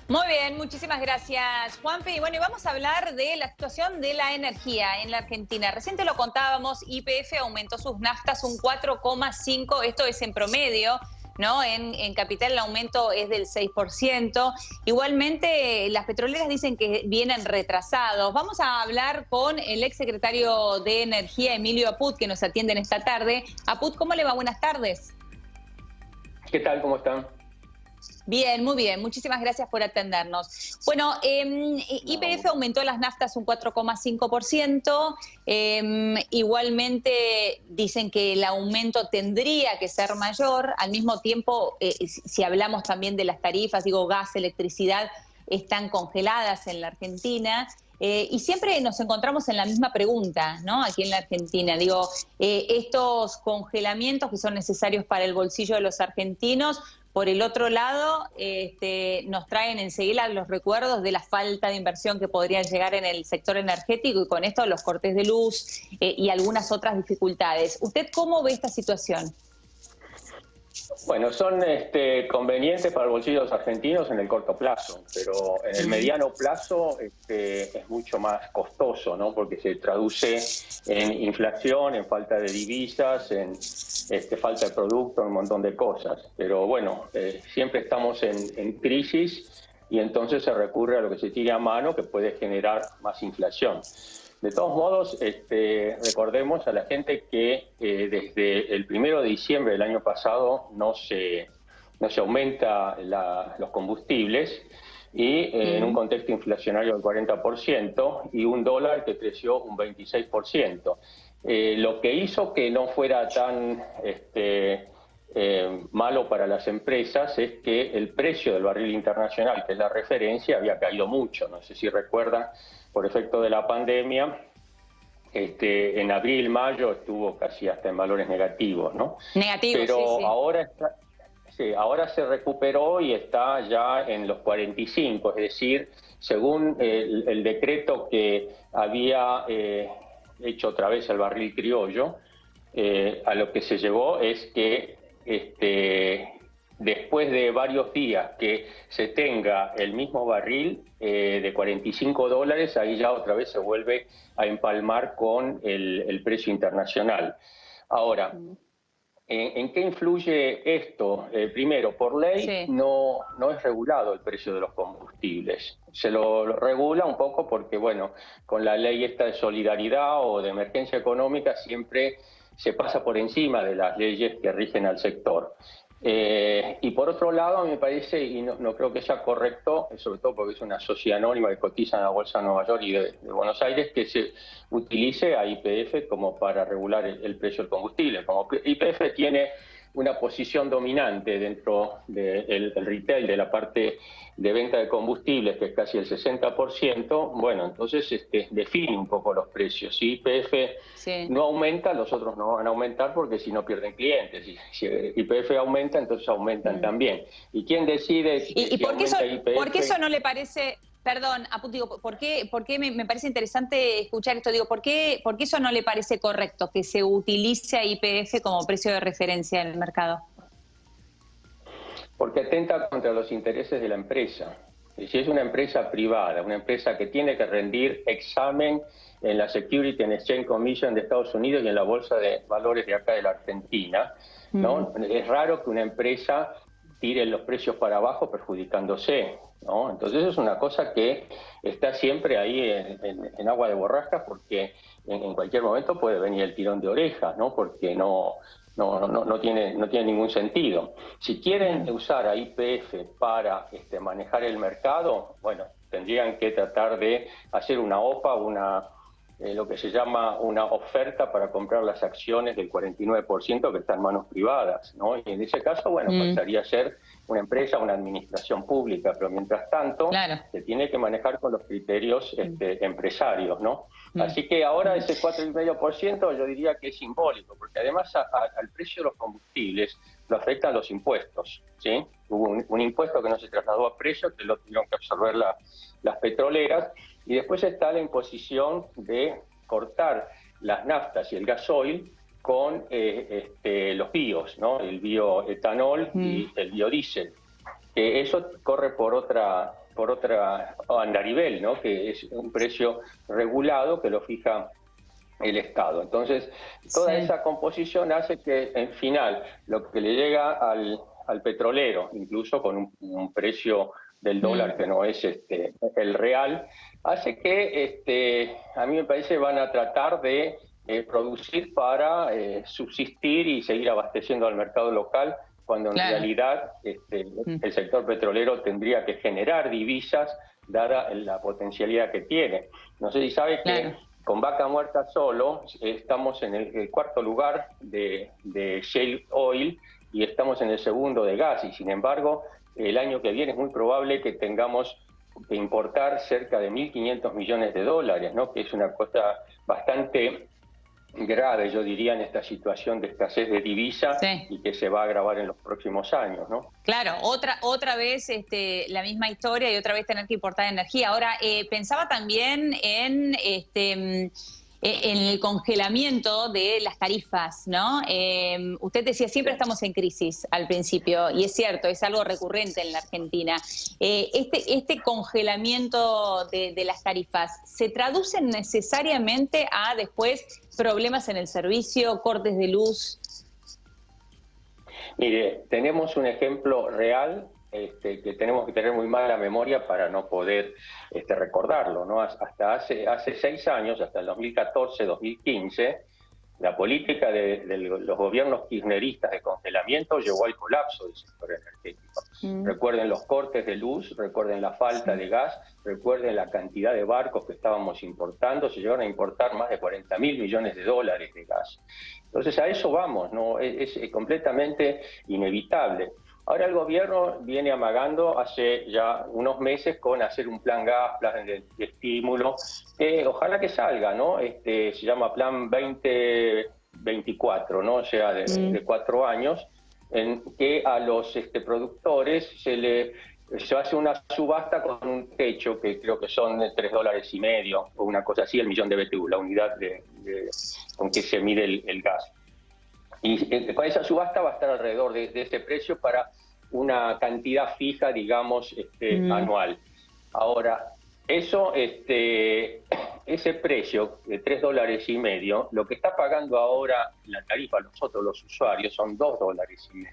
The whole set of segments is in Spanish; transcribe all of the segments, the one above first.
Muy bien, muchísimas gracias, Juanpi. Y bueno, y vamos a hablar de la situación de la energía en la Argentina. Recién te lo contábamos, YPF aumentó sus naftas un 4,5%, esto es en promedio, ¿no? En Capital el aumento es del 6%. Igualmente, las petroleras dicen que vienen retrasados. Vamos a hablar con el exsecretario de Energía, Emilio Aput, que nos atiende en esta tarde. Aput, ¿cómo le va? Buenas tardes. ¿Qué tal? ¿Cómo están? Bien, muy bien. Muchísimas gracias por atendernos. Bueno, YPF aumentó las naftas un 4,5%. Igualmente dicen que el aumento tendría que ser mayor. Al mismo tiempo, si hablamos también de las tarifas, digo, gas, electricidad, están congeladas en la Argentina. Y siempre nos encontramos en la misma pregunta, ¿no? Aquí en la Argentina. Digo, estos congelamientos que son necesarios para el bolsillo de los argentinos, por el otro lado, nos traen enseguida los recuerdos de la falta de inversión que podría llegar en el sector energético y con esto los cortes de luz y algunas otras dificultades. ¿Usted cómo ve esta situación? Bueno, son convenientes para el bolsillo de los argentinos en el corto plazo, pero en el mediano plazo es mucho más costoso, ¿no? Porque se traduce en inflación, en falta de divisas, en falta de producto, en un montón de cosas. Pero bueno, siempre estamos en crisis y entonces se recurre a lo que se tire a mano, que puede generar más inflación. De todos modos, recordemos a la gente que desde el 1 de diciembre del año pasado no se aumenta los combustibles y en un contexto inflacionario del 40% y un dólar que creció un 26%. Lo que hizo que no fuera tan malo para las empresas es que el precio del barril internacional, que es la referencia, había caído mucho. No sé si recuerdan, por efecto de la pandemia, en abril, mayo estuvo casi hasta en valores negativos, ¿no? Negativos, pero sí. Ahora se recuperó y está ya en los 45, es decir, según el decreto que había hecho otra vez el barril criollo, a lo que se llegó es que después de varios días que se tenga el mismo barril de 45 dólares, ahí ya otra vez se vuelve a empalmar con el precio internacional. Ahora, ¿en qué influye esto? Primero, por ley Sí. no es regulado el precio de los combustibles. Se lo regula un poco porque, bueno, con la ley esta de solidaridad o de emergencia económica siempre se pasa por encima de las leyes que rigen al sector. Y por otro lado, me parece, y no creo que sea correcto, sobre todo porque es una sociedad anónima que cotiza en la Bolsa de Nueva York y de Buenos Aires, que se utilice a YPF como para regular el precio del combustible. Como YPF tiene una posición dominante dentro del retail, de la parte de venta de combustibles, que es casi el 60%, bueno, entonces define un poco los precios. Si YPF no aumenta, los otros no van a aumentar porque si no pierden clientes. Y si YPF aumenta, entonces aumentan también. ¿Y quién decide ¿Y si por qué YPF? por qué eso no le parece... Perdón, Aput, digo, ¿por qué me parece interesante escuchar esto? Digo, ¿por qué eso no le parece correcto que se utilice a YPF como precio de referencia en el mercado? Porque atenta contra los intereses de la empresa. Si es una empresa privada, una empresa que tiene que rendir examen en la Securities and Exchange Commission de Estados Unidos y en la Bolsa de Valores de acá de la Argentina, ¿no? Es raro que una empresa tire los precios para abajo perjudicándose, ¿no? Entonces es una cosa que está siempre ahí en agua de borrasca porque en cualquier momento puede venir el tirón de orejas, ¿no? Porque no tiene ningún sentido. Si quieren usar a YPF para manejar el mercado, bueno, tendrían que tratar de hacer una OPA, lo que se llama una oferta para comprar las acciones del 49% que está en manos privadas, ¿no? Y en ese caso, bueno, pasaría a ser una empresa, una administración pública, pero mientras tanto se tiene que manejar con los criterios empresarios, ¿no? Así que ahora ese 4,5% yo diría que es simbólico, porque además al precio de los combustibles lo afectan los impuestos, ¿sí? Hubo un impuesto que no se trasladó a precio, que lo tuvieron que absorber las petroleras, y después está la imposición de cortar las naftas y el gasoil con los bios, ¿no? El bioetanol y el biodiesel. Eso corre por otra por otra andarivel, ¿no? Que es un precio regulado que lo fija el Estado. Entonces, toda esa composición hace que, en final, lo que le llega al petrolero, incluso con un precio del dólar que no es el real, hace que, a mí me parece, van a tratar de producir para subsistir y seguir abasteciendo al mercado local, cuando en realidad el sector petrolero tendría que generar divisas, dada la potencialidad que tiene. No sé si sabe que con Vaca Muerta solo estamos en el cuarto lugar de shale oil y estamos en el segundo de gas, y sin embargo el año que viene es muy probable que tengamos que importar cerca de 1.500 millones de dólares, ¿no? Que es una cosa bastante grave, yo diría, en esta situación de escasez de divisa y que se va a agravar en los próximos años, ¿no? Claro, otra vez la misma historia y otra vez tener que importar energía. Ahora, pensaba también en el congelamiento de las tarifas, ¿no? Usted decía, siempre estamos en crisis al principio, y es cierto, es algo recurrente en la Argentina. Este congelamiento de las tarifas, ¿se traduce necesariamente a después problemas en el servicio, cortes de luz? Mire, tenemos un ejemplo real que tenemos que tener muy mala memoria para no poder recordarlo, ¿no? Hasta hace 6 años, hasta el 2014-2015, la política de los gobiernos kirchneristas de congelamiento llevó al colapso del sector energético. Recuerden los cortes de luz, recuerden la falta de gas, recuerden la cantidad de barcos que estábamos importando. Se llegaron a importar más de 40.000 millones de dólares de gas. Entonces a eso vamos, ¿no? Es completamente inevitable. Ahora el gobierno viene amagando hace ya unos meses con hacer un plan gas, plan de estímulo, ojalá que salga, ¿no? Se llama Plan 2024, ¿no? O sea, de 4 años, en que a los productores se hace una subasta con un techo que creo que son $3.50 o una cosa así, el millón de BTU, la unidad con que se mide el gas. Y con esa subasta va a estar alrededor de ese precio para una cantidad fija, digamos, anual. Ahora, ese precio de $3.50, lo que está pagando ahora la tarifa nosotros los usuarios son $2.50.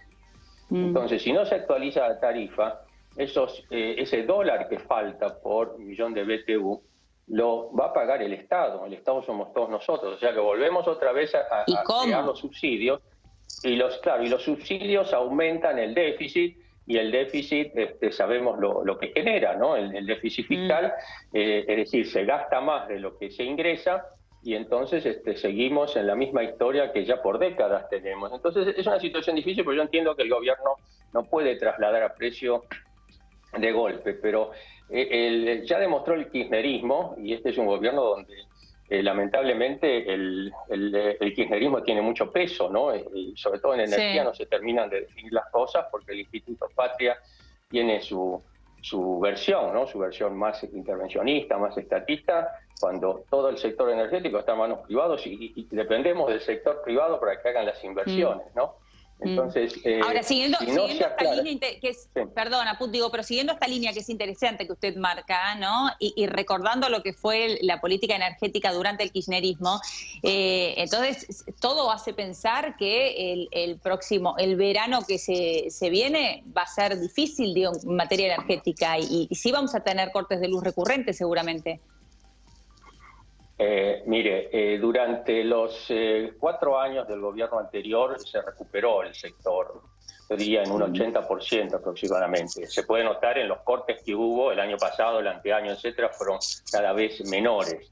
Entonces, si no se actualiza la tarifa, ese dólar que falta por millón de BTU lo va a pagar el Estado. El Estado somos todos nosotros, o sea que volvemos otra vez a crear los subsidios, y los subsidios aumentan el déficit, y el déficit sabemos lo que genera, ¿no? El déficit fiscal, es decir, se gasta más de lo que se ingresa, y entonces seguimos en la misma historia que ya por décadas tenemos. Entonces es una situación difícil, porque yo entiendo que el gobierno no puede trasladar a precio de golpe, pero ya demostró el kirchnerismo, y este es un gobierno donde lamentablemente el kirchnerismo tiene mucho peso, ¿no? Y sobre todo en energía no se terminan de definir las cosas, porque el Instituto Patria tiene su versión, ¿no? Su versión más intervencionista, más estatista, cuando todo el sector energético está en manos privados y dependemos del sector privado para que hagan las inversiones, ¿no? Entonces, ahora, siguiendo esta línea, que es, perdona, digo, pero siguiendo esta línea que es interesante que usted marca, ¿no? Y recordando lo que fue la política energética durante el kirchnerismo, entonces todo hace pensar que el verano que se viene va a ser difícil, digo, en materia energética, y sí vamos a tener cortes de luz recurrentes seguramente. Mire, durante los 4 años del gobierno anterior se recuperó el sector, yo diría en un 80% aproximadamente. Se puede notar en los cortes que hubo el año pasado, el anteaño, etcétera, fueron cada vez menores.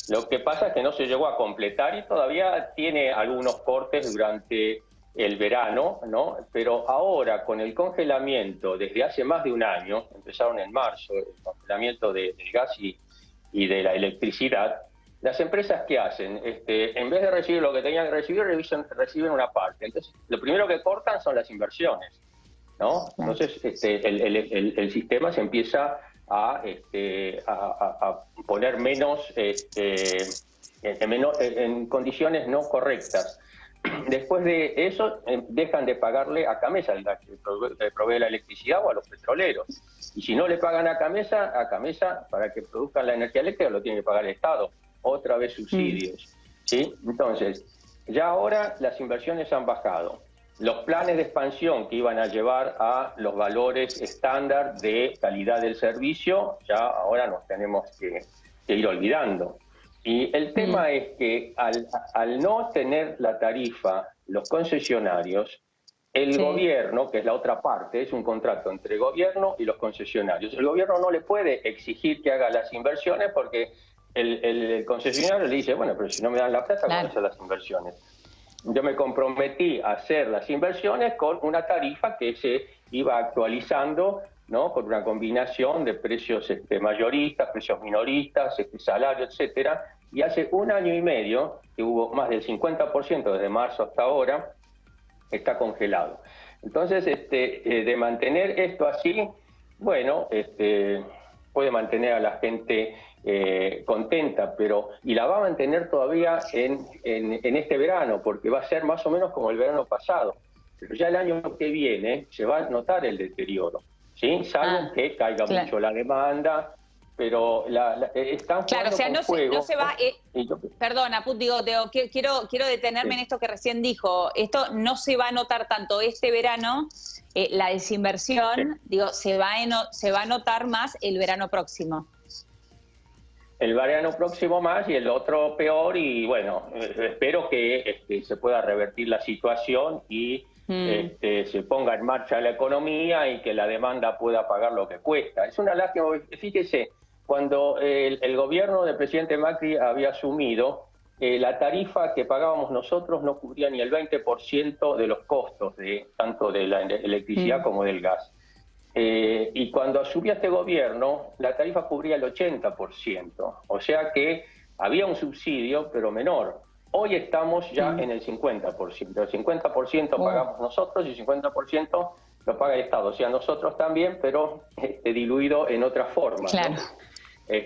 Lo que pasa es que no se llegó a completar y todavía tiene algunos cortes durante el verano, ¿no? Pero ahora, con el congelamiento desde hace más de un año, empezaron en marzo, el congelamiento del gas y de la electricidad. Las empresas, ¿qué hacen? En vez de recibir lo que tenían que recibir, reciben una parte. Entonces, lo primero que cortan son las inversiones, ¿no? Entonces, el sistema se empieza a poner menos en condiciones no correctas. Después de eso, dejan de pagarle a Camesa, la que provee la electricidad, o a los petroleros. Y si no le pagan a Camesa, para que produzcan la energía eléctrica lo tiene que pagar el Estado. Otra vez subsidios. ¿Sí? Entonces, ya ahora las inversiones han bajado. Los planes de expansión que iban a llevar a los valores estándar de calidad del servicio, ya ahora nos tenemos que ir olvidando. Y el tema es que al no tener la tarifa, los concesionarios, el gobierno, que es la otra parte, es un contrato entre el gobierno y los concesionarios. El gobierno no le puede exigir que haga las inversiones porque el concesionario le dice, bueno, pero si no me dan la plata, ¿cómo hacer las inversiones? Yo me comprometí a hacer las inversiones con una tarifa que se iba actualizando, ¿no? Con una combinación de precios mayoristas, precios minoristas, salario, etcétera. Y hace 1 año y medio, que hubo más del 50% desde marzo hasta ahora, está congelado. Entonces, de mantener esto así, bueno, puede mantener a la gente contenta, y la va a mantener todavía en este verano, porque va a ser más o menos como el verano pasado. Pero ya el año que viene se va a notar el deterioro, ¿sí? Salvo que caiga mucho la demanda, pero están claro, o sea, no se va... perdona, Put, quiero detenerme en esto que recién dijo. Esto no se va a notar tanto este verano, la desinversión, se va a notar más el verano próximo. El verano próximo más y el otro peor, y bueno, espero que se pueda revertir la situación y se ponga en marcha la economía y que la demanda pueda pagar lo que cuesta. Es una lástima, fíjese, cuando el gobierno del presidente Macri había asumido, la tarifa que pagábamos nosotros no cubría ni el 20% de los costos, tanto de la electricidad como del gas. Y cuando asumió este gobierno, la tarifa cubría el 80%, o sea que había un subsidio, pero menor. Hoy estamos ya en el 50%. El 50% pagamos nosotros y el 50% lo paga el Estado. O sea, nosotros también, pero diluido en otra forma. Claro. ¿No?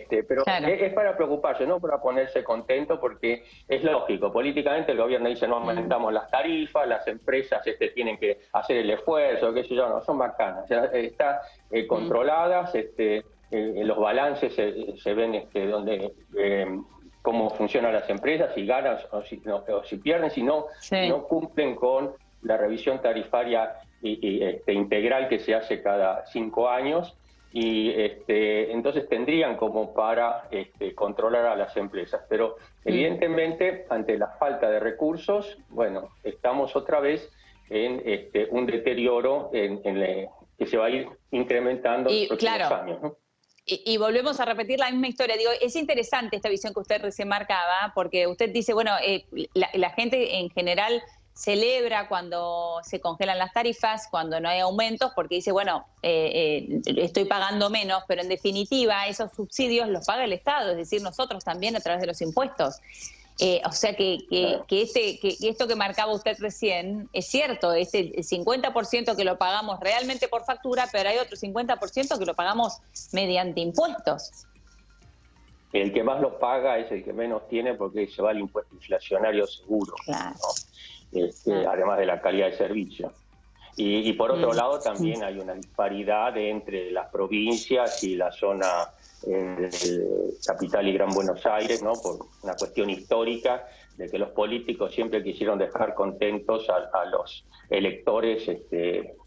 Pero es para preocuparse, no para ponerse contento, porque es lógico. Políticamente el gobierno dice no aumentamos las tarifas, las empresas tienen que hacer el esfuerzo, qué sé yo, no, son bacanas. O sea, está controladas, los balances se ven donde cómo funcionan las empresas, si ganan o si pierden, si no cumplen con la revisión tarifaria integral que se hace cada 5 años. Y entonces tendrían como para controlar a las empresas. Pero evidentemente, ante la falta de recursos, bueno, estamos otra vez en un deterioro que se va a ir incrementando en los próximos años, ¿no? Y volvemos a repetir la misma historia. Digo, es interesante esta visión que usted recién marcaba, porque usted dice, bueno, la gente en general celebra cuando se congelan las tarifas, cuando no hay aumentos, porque dice, bueno, estoy pagando menos, pero en definitiva esos subsidios los paga el Estado, es decir, nosotros también a través de los impuestos. O sea que esto que marcaba usted recién es cierto, es el 50% que lo pagamos realmente por factura, pero hay otro 50% que lo pagamos mediante impuestos. El que más lo paga es el que menos tiene, porque se va el impuesto inflacionario seguro, claro. ¿no? Además de la calidad de servicio. Y por otro lado también hay una disparidad entre las provincias y la zona capital y Gran Buenos Aires, ¿no? Por una cuestión histórica de que los políticos siempre quisieron dejar contentos a los electores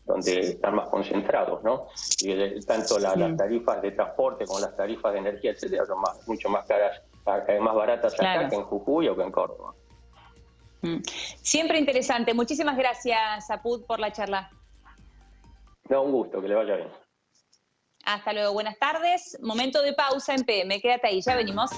donde están más concentrados, ¿no? Y tanto las tarifas de transporte como las tarifas de energía, etcétera, son mucho más caras, más baratas acá que en Jujuy o que en Córdoba. Siempre interesante. Muchísimas gracias, Apud, por la charla. No, un gusto, que le vaya bien. Hasta luego, buenas tardes. Momento de pausa en PM. Quédate ahí, ya venimos.